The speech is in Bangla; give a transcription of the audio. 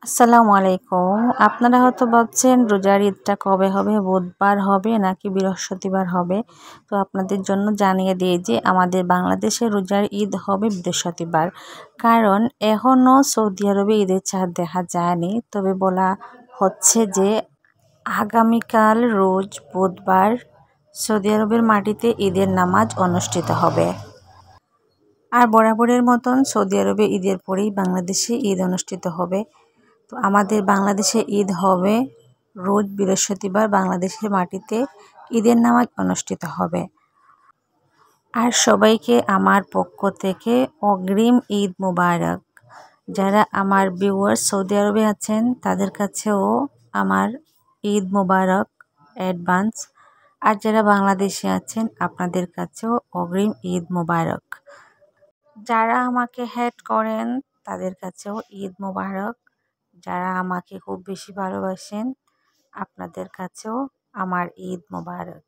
আসসালামু আলাইকুম। আপনারা হয়তো ভাবছেন রোজার ঈদটা কবে হবে? বুধবার হবে নাকি বৃহস্পতিবার হবে? তো আপনাদের জন্য জানিয়ে দিই যে আমাদের বাংলাদেশে রোজার ঈদ হবে বৃহস্পতিবার। কারণ এখনও সৌদি আরবে ঈদের চাঁদ দেখা যায়নি। তবে বলা হচ্ছে যে আগামীকাল রোজ বুধবার সৌদি আরবের মাটিতে ঈদের নামাজ অনুষ্ঠিত হবে। আর বরাবরের মতন সৌদি আরবে ঈদের পরেই বাংলাদেশে ঈদ অনুষ্ঠিত হবে। তো আমাদের বাংলাদেশে ঈদ হবে রোজ বৃহস্পতিবার বাংলাদেশের মাটিতে ঈদের নামাজ অনুষ্ঠিত হবে। আর সবাইকে আমার পক্ষ থেকে অগ্রিম ঈদ মোবারক। যারা আমার ভিউয়ার্স সৌদি আরবে আছেন তাদের কাছেও আমার ঈদ মোবারক অ্যাডভান্স। আর যারা বাংলাদেশে আছেন আপনাদের কাছেও অগ্রিম ঈদ মোবারক। যারা আমাকে হেট করেন তাদের কাছেও ঈদ মোবারক। যারা আমাকে খুব বেশি ভালোবাসেন আপনাদের কাছেও আমার ঈদ মোবারক।